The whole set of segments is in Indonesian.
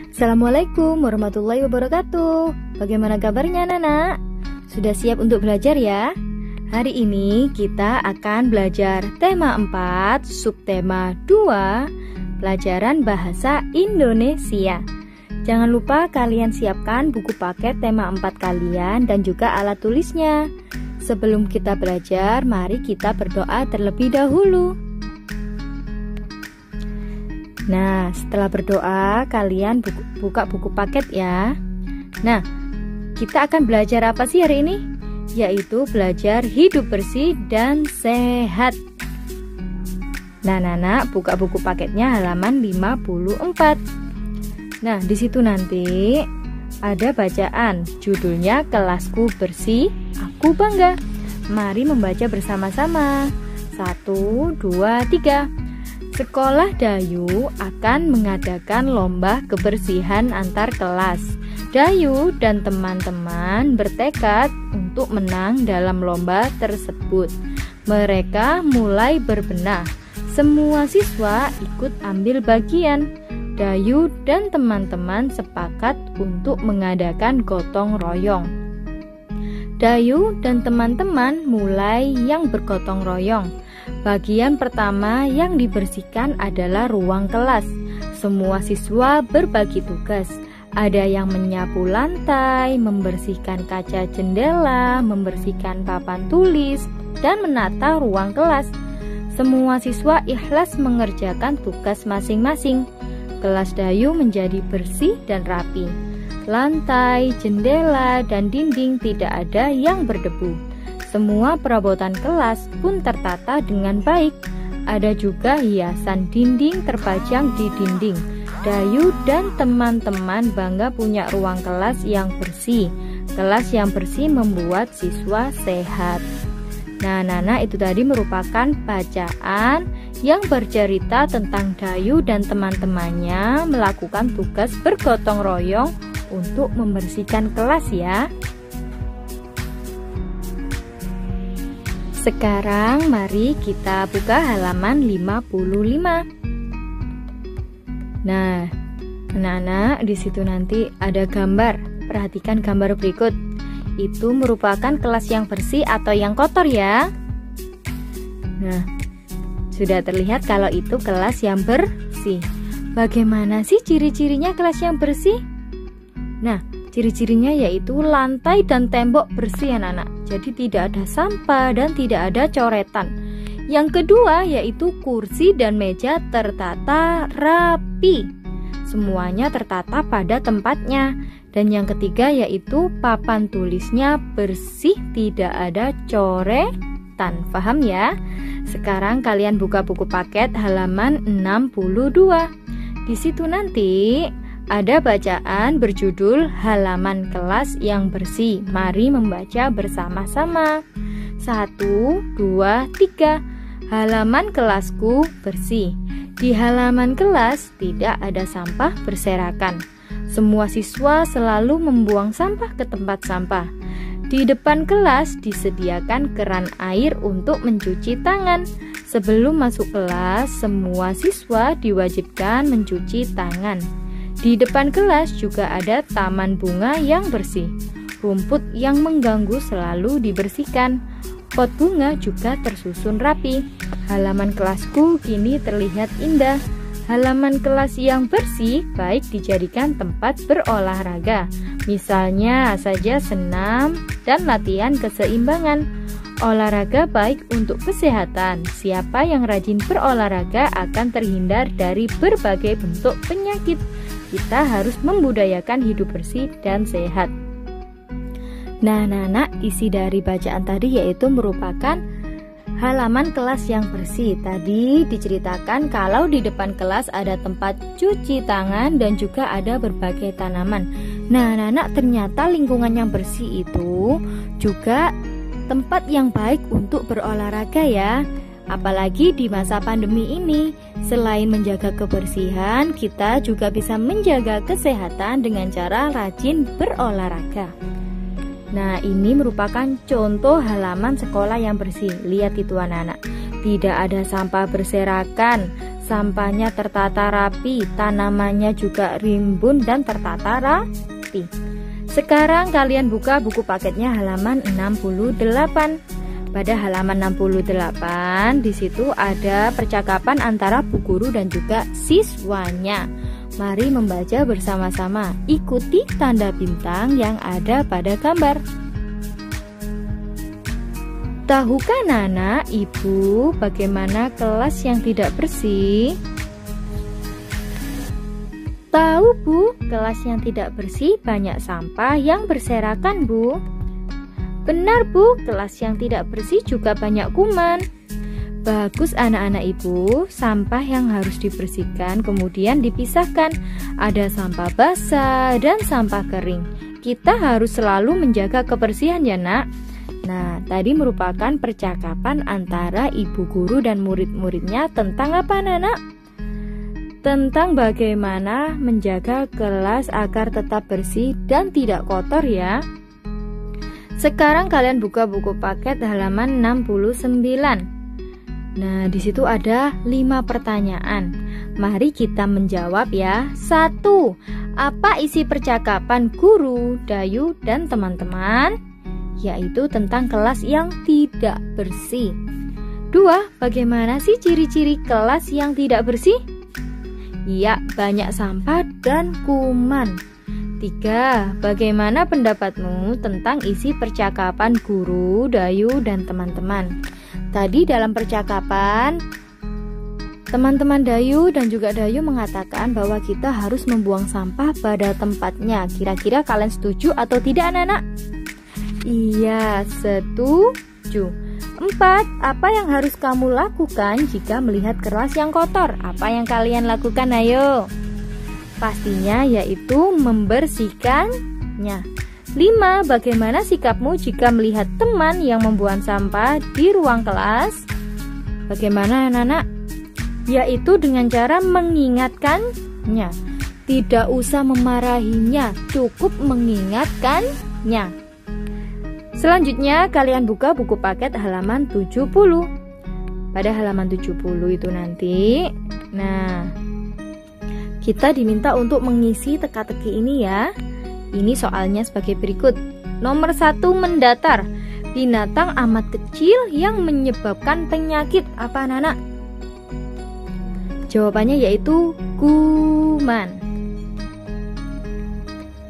Assalamualaikum warahmatullahi wabarakatuh. Bagaimana kabarnya anak-anak? Sudah siap untuk belajar ya? Hari ini kita akan belajar tema 4, subtema 2, pelajaran bahasa Indonesia. Jangan lupa kalian siapkan buku paket tema 4 kalian dan juga alat tulisnya. Sebelum kita belajar, mari kita berdoa terlebih dahulu. Nah, setelah berdoa, kalian buka buku paket ya. Nah, kita akan belajar apa sih hari ini? Yaitu belajar hidup bersih dan sehat. Nah, anak-anak, buka buku paketnya halaman 54. Nah, di situ nanti ada bacaan. Judulnya Kelasku Bersih, Aku Bangga. Mari membaca bersama-sama. 1, 2, 3. Sekolah Dayu akan mengadakan lomba kebersihan antar kelas. Dayu dan teman-teman bertekad untuk menang dalam lomba tersebut. Mereka mulai berbenah. Semua siswa ikut ambil bagian. Dayu dan teman-teman sepakat untuk mengadakan gotong royong. Dayu dan teman-teman mulai yang bergotong royong. Bagian pertama yang dibersihkan adalah ruang kelas. Semua siswa berbagi tugas. Ada yang menyapu lantai, membersihkan kaca jendela, membersihkan papan tulis, dan menata ruang kelas. Semua siswa ikhlas mengerjakan tugas masing-masing. Kelas Dayu menjadi bersih dan rapi. Lantai, jendela, dan dinding tidak ada yang berdebu. Semua perabotan kelas pun tertata dengan baik. Ada juga hiasan dinding terpajang di dinding. Dayu dan teman-teman bangga punya ruang kelas yang bersih. Kelas yang bersih membuat siswa sehat. Nah, anak-anak, itu tadi merupakan bacaan yang bercerita tentang Dayu dan teman-temannya melakukan tugas bergotong royong untuk membersihkan kelas ya. Sekarang mari kita buka halaman 55. Nah, anak-anak, di situ nanti ada gambar. Perhatikan gambar berikut. Itu merupakan kelas yang bersih atau yang kotor ya. Nah, sudah terlihat kalau itu kelas yang bersih. Bagaimana sih ciri-cirinya kelas yang bersih? Nah, ciri-cirinya yaitu lantai dan tembok bersih anak-anak. Jadi tidak ada sampah dan tidak ada coretan. Yang kedua yaitu kursi dan meja tertata rapi. Semuanya tertata pada tempatnya. Dan yang ketiga yaitu papan tulisnya bersih, tidak ada coretan. Paham ya? Sekarang kalian buka buku paket halaman 62. Di situ nanti ada bacaan berjudul halaman kelas yang bersih. Mari membaca bersama-sama. 1, 2, 3. Halaman kelasku bersih. Di halaman kelas tidak ada sampah berserakan. Semua siswa selalu membuang sampah ke tempat sampah. Di depan kelas disediakan keran air untuk mencuci tangan. Sebelum masuk kelas, semua siswa diwajibkan mencuci tangan. Di depan kelas juga ada taman bunga yang bersih. Rumput yang mengganggu selalu dibersihkan. Pot bunga juga tersusun rapi. Halaman kelasku kini terlihat indah. Halaman kelas yang bersih baik dijadikan tempat berolahraga. Misalnya saja senam dan latihan keseimbangan. Olahraga baik untuk kesehatan. Siapa yang rajin berolahraga akan terhindar dari berbagai bentuk penyakit. Kita harus membudayakan hidup bersih dan sehat. Nah, anak-anak, isi dari bacaan tadi yaitu merupakan halaman kelas yang bersih. Tadi diceritakan kalau di depan kelas ada tempat cuci tangan dan juga ada berbagai tanaman. Nah, anak-anak, ternyata lingkungan yang bersih itu juga tempat yang baik untuk berolahraga ya. Apalagi di masa pandemi ini, selain menjaga kebersihan, kita juga bisa menjaga kesehatan dengan cara rajin berolahraga. Nah, ini merupakan contoh halaman sekolah yang bersih. Lihat itu anak-anak. Tidak ada sampah berserakan. sampahnya tertata rapi, tanamannya juga rimbun dan tertata rapi. Sekarang kalian buka buku paketnya halaman 68. Pada halaman 68 di situ ada percakapan antara bu guru dan juga siswanya. Mari membaca bersama-sama. Ikuti tanda bintang yang ada pada gambar. Tahukah Nana, Ibu, bagaimana kelas yang tidak bersih? Tahu, Bu, kelas yang tidak bersih banyak sampah yang berserakan, Bu. Benar, Bu, kelas yang tidak bersih juga banyak kuman. Bagus anak-anak Ibu, sampah yang harus dibersihkan kemudian dipisahkan. Ada sampah basah dan sampah kering. Kita harus selalu menjaga kebersihan ya, Nak. Nah, tadi merupakan percakapan antara ibu guru dan murid-muridnya tentang apa, Nana? Tentang bagaimana menjaga kelas agar tetap bersih dan tidak kotor ya. Sekarang kalian buka buku paket halaman 69. Nah, di situ ada 5 pertanyaan. Mari kita menjawab ya. 1. Apa isi percakapan guru, Dayu, dan teman-teman? Yaitu tentang kelas yang tidak bersih. 2. Bagaimana sih ciri-ciri kelas yang tidak bersih? Ya, banyak sampah dan kuman. 3. Bagaimana pendapatmu tentang isi percakapan guru, Dayu, dan teman-teman? Tadi dalam percakapan, teman-teman Dayu dan juga Dayu mengatakan bahwa kita harus membuang sampah pada tempatnya. Kira-kira kalian setuju atau tidak, anak-anak? Iya, setuju. 4. Apa yang harus kamu lakukan jika melihat kelas yang kotor? Apa yang kalian lakukan, ayo? Pastinya yaitu membersihkannya. 5. Bagaimana sikapmu jika melihat teman yang membuang sampah di ruang kelas? Bagaimana, anak-anak? Yaitu dengan cara mengingatkannya. Tidak usah memarahinya, cukup mengingatkannya. Selanjutnya kalian buka buku paket halaman 70. Pada halaman 70 itu nanti, nah, kita diminta untuk mengisi teka-teki ini ya. Ini soalnya sebagai berikut. Nomor 1, mendatar. Binatang amat kecil yang menyebabkan penyakit. Apa, anak-anak? Jawabannya yaitu kuman.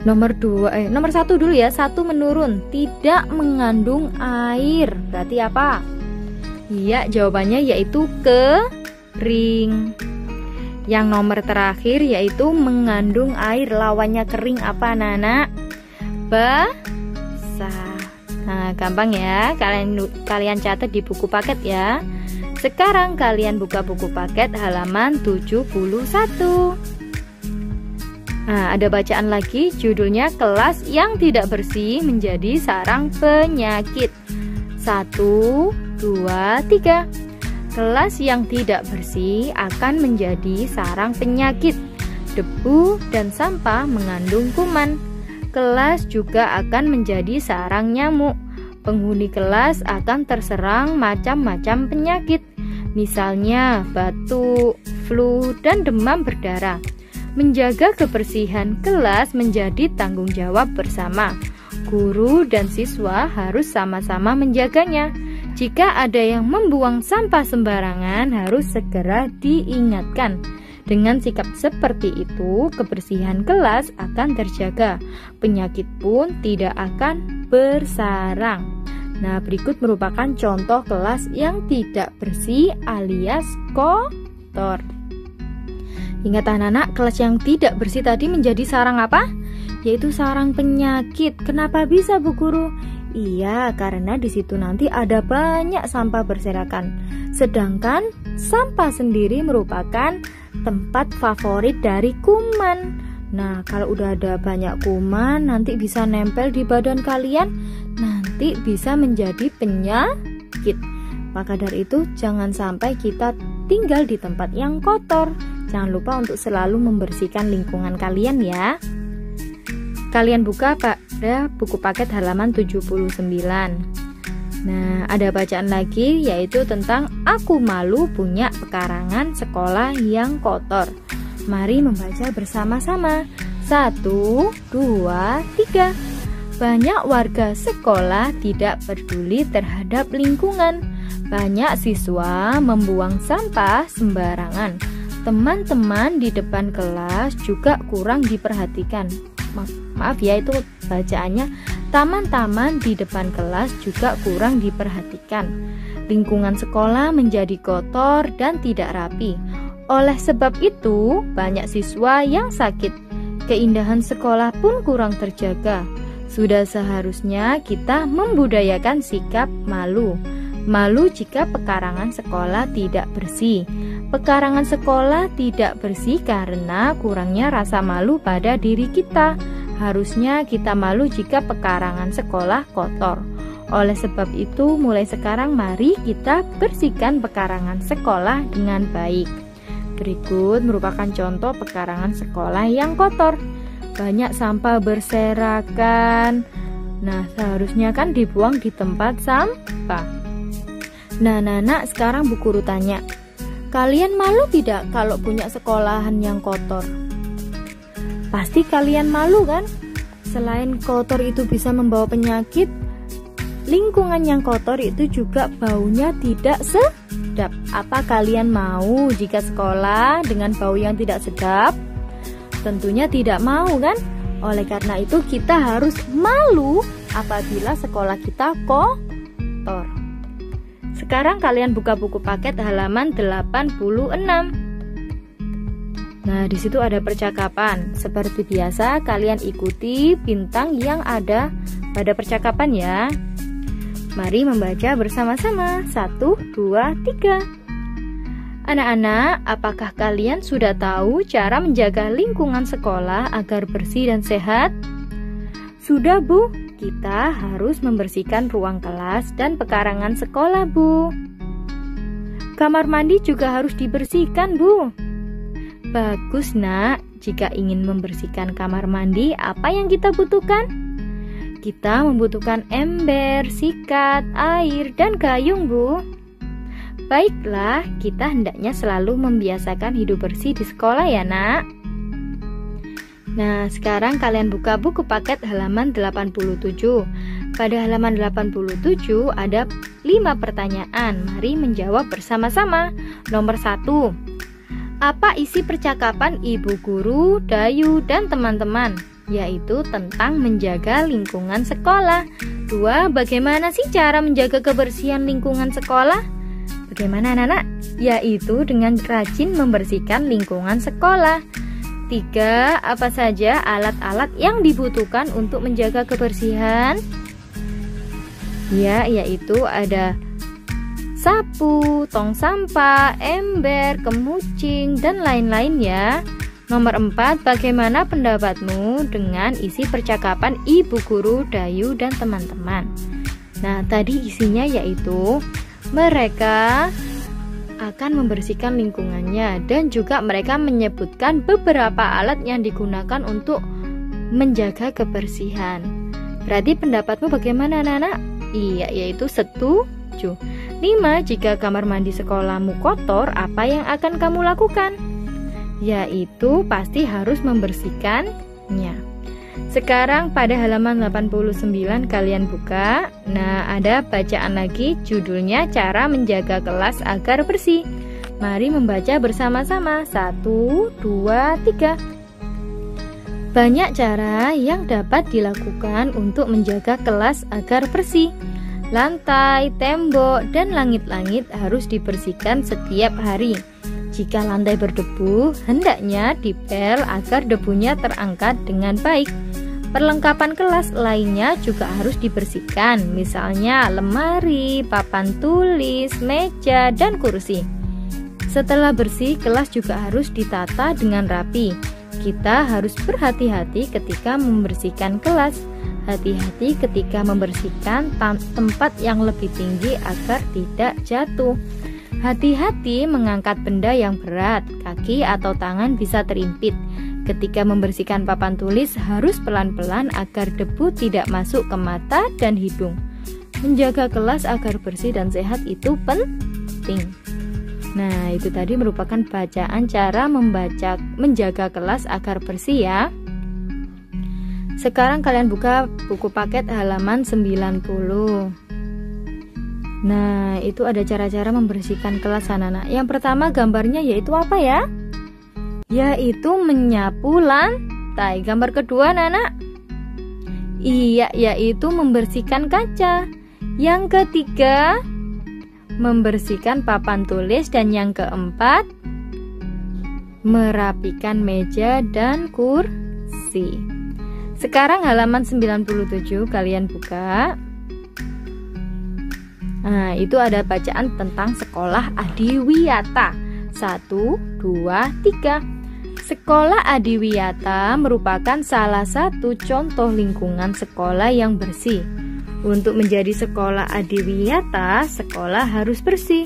Nomor 1 dulu ya. 1, menurun, tidak mengandung air. Berarti apa? Iya, jawabannya yaitu kering. Yang nomor terakhir yaitu mengandung air. Lawannya kering apa, anak-anak? Basah. Nah, gampang ya. Kalian catat di buku paket ya. Sekarang kalian buka buku paket halaman 71. Nah, ada bacaan lagi, judulnya kelas yang tidak bersih menjadi sarang penyakit. 1, 2, 3. Kelas yang tidak bersih akan menjadi sarang penyakit. Debu dan sampah mengandung kuman. Kelas juga akan menjadi sarang nyamuk. Penghuni kelas akan terserang macam-macam penyakit. Misalnya batuk, flu, dan demam berdarah. Menjaga kebersihan kelas menjadi tanggung jawab bersama. Guru dan siswa harus sama-sama menjaganya. Jika ada yang membuang sampah sembarangan, harus segera diingatkan. Dengan sikap seperti itu, kebersihan kelas akan terjaga. Penyakit pun tidak akan bersarang. Nah, berikut merupakan contoh kelas yang tidak bersih alias kotor. Ingat anak-anak, kelas yang tidak bersih tadi menjadi sarang apa? Yaitu sarang penyakit. Kenapa bisa, Bu Guru? Iya, karena di situ nanti ada banyak sampah berserakan. Sedangkan sampah sendiri merupakan tempat favorit dari kuman. Nah, kalau udah ada banyak kuman, nanti bisa nempel di badan kalian, nanti bisa menjadi penyakit. Maka dari itu, jangan sampai kita tinggal di tempat yang kotor. Jangan lupa untuk selalu membersihkan lingkungan kalian ya. Kalian buka pada buku paket halaman 79. Nah, ada bacaan lagi yaitu tentang aku malu punya pekarangan sekolah yang kotor. Mari membaca bersama-sama. 1, 2, 3. Banyak warga sekolah tidak peduli terhadap lingkungan. Banyak siswa membuang sampah sembarangan. Teman-teman di depan kelas juga kurang diperhatikan. Maaf ya, itu bacaannya. Teman-teman di depan kelas juga kurang diperhatikan. Lingkungan sekolah menjadi kotor dan tidak rapi. Oleh sebab itu, banyak siswa yang sakit. Keindahan sekolah pun kurang terjaga. Sudah seharusnya kita membudayakan sikap malu. Malu jika pekarangan sekolah tidak bersih. Pekarangan sekolah tidak bersih karena kurangnya rasa malu pada diri kita. Harusnya kita malu jika pekarangan sekolah kotor. Oleh sebab itu, mulai sekarang mari kita bersihkan pekarangan sekolah dengan baik. Berikut merupakan contoh pekarangan sekolah yang kotor. Banyak sampah berserakan. Nah, seharusnya kan dibuang di tempat sampah. Nah, Nana, sekarang Bu Guru tanya, kalian malu tidak kalau punya sekolahan yang kotor? Pasti kalian malu kan? Selain kotor itu bisa membawa penyakit, lingkungan yang kotor itu juga baunya tidak sedap. Apa kalian mau jika sekolah dengan bau yang tidak sedap? Tentunya tidak mau kan? Oleh karena itu kita harus malu apabila sekolah kita kotor. Sekarang kalian buka buku paket halaman 86. Nah, di situ ada percakapan. Seperti biasa, kalian ikuti bintang yang ada pada percakapan ya. Mari membaca bersama-sama. 1, 2, 3. Anak-anak, apakah kalian sudah tahu cara menjaga lingkungan sekolah agar bersih dan sehat? Sudah, Bu. Kita harus membersihkan ruang kelas dan pekarangan sekolah, Bu. Kamar mandi juga harus dibersihkan, Bu. Bagus, Nak. Jika ingin membersihkan kamar mandi, apa yang kita butuhkan? Kita membutuhkan ember, sikat, air, dan gayung, Bu. Baiklah, kita hendaknya selalu membiasakan hidup bersih di sekolah ya, Nak. Nah, sekarang kalian buka buku paket halaman 87. Pada halaman 87 ada 5 pertanyaan. Mari menjawab bersama-sama. Nomor 1. Apa isi percakapan Ibu Guru, Dayu, dan teman-teman? Yaitu tentang menjaga lingkungan sekolah. 2. Bagaimana sih cara menjaga kebersihan lingkungan sekolah? Bagaimana, anak-anak? Yaitu dengan rajin membersihkan lingkungan sekolah. 3. Apa saja alat-alat yang dibutuhkan untuk menjaga kebersihan? Ya, yaitu ada sapu, tong sampah, ember, kemucing, dan lain-lain ya. Nomor 4, bagaimana pendapatmu dengan isi percakapan Ibu Guru, Dayu, dan teman-teman? Nah, tadi isinya yaitu mereka akan membersihkan lingkungannya dan juga mereka menyebutkan beberapa alat yang digunakan untuk menjaga kebersihan. Berarti pendapatmu bagaimana, anak-anak? Iya, yaitu setuju. 5. Jika kamar mandi sekolahmu kotor, apa yang akan kamu lakukan? Yaitu pasti harus membersihkannya. Sekarang pada halaman 89 kalian buka. Nah, ada bacaan lagi judulnya Cara Menjaga Kelas Agar Bersih. Mari membaca bersama-sama. 1, 2, 3. Banyak cara yang dapat dilakukan untuk menjaga kelas agar bersih. Lantai, tembok, dan langit-langit harus dibersihkan setiap hari. Jika lantai berdebu, hendaknya dipel agar debunya terangkat dengan baik. Perlengkapan kelas lainnya juga harus dibersihkan, misalnya lemari, papan tulis, meja, dan kursi. Setelah bersih, kelas juga harus ditata dengan rapi. Kita harus berhati-hati ketika membersihkan kelas. Hati-hati ketika membersihkan tempat yang lebih tinggi agar tidak jatuh. Hati-hati mengangkat benda yang berat, kaki atau tangan bisa terimpit. Ketika membersihkan papan tulis harus pelan-pelan agar debu tidak masuk ke mata dan hidung. Menjaga kelas agar bersih dan sehat itu penting. Nah, itu tadi merupakan bacaan cara menjaga kelas agar bersih ya. Sekarang kalian buka buku paket halaman 90. Nah, itu ada cara-cara membersihkan kelas anak-anak. Yang pertama gambarnya yaitu apa ya? Yaitu menyapu lantai. Gambar kedua anak-anak? Iya, yaitu membersihkan kaca. Yang ketiga, membersihkan papan tulis. Dan yang keempat, merapikan meja dan kursi. Sekarang halaman 97 kalian buka. Nah, itu ada bacaan tentang sekolah Adiwiyata. 1, 2, 3. Sekolah Adiwiyata merupakan salah satu contoh lingkungan sekolah yang bersih. Untuk menjadi sekolah Adiwiyata, sekolah harus bersih.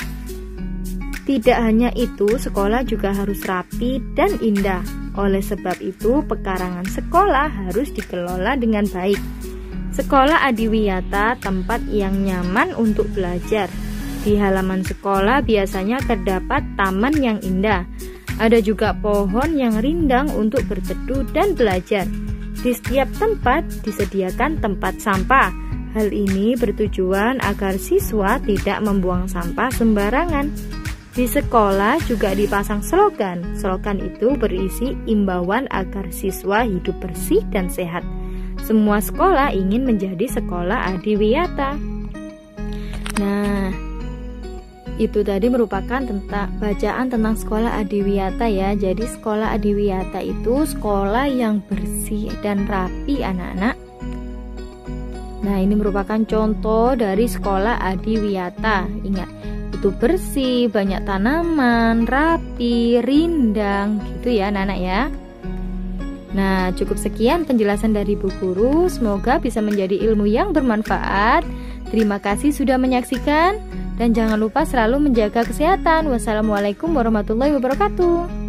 Tidak hanya itu, sekolah juga harus rapi dan indah. Oleh sebab itu, pekarangan sekolah harus dikelola dengan baik. Sekolah Adiwiyata tempat yang nyaman untuk belajar. Di halaman sekolah biasanya terdapat taman yang indah. Ada juga pohon yang rindang untuk berteduh dan belajar. Di setiap tempat disediakan tempat sampah. Hal ini bertujuan agar siswa tidak membuang sampah sembarangan. Di sekolah juga dipasang slogan. Slogan itu berisi imbauan agar siswa hidup bersih dan sehat. Semua sekolah ingin menjadi sekolah Adiwiyata. Nah, itu tadi merupakan bacaan tentang sekolah Adiwiyata ya. Jadi sekolah Adiwiyata itu sekolah yang bersih dan rapi anak-anak. Nah, ini merupakan contoh dari sekolah Adiwiyata. Ingat, itu bersih, banyak tanaman, rapi, rindang gitu ya anak-anak ya. Nah, cukup sekian penjelasan dari Bu Guru. Semoga bisa menjadi ilmu yang bermanfaat. Terima kasih sudah menyaksikan. Dan jangan lupa selalu menjaga kesehatan. Wassalamualaikum warahmatullahi wabarakatuh.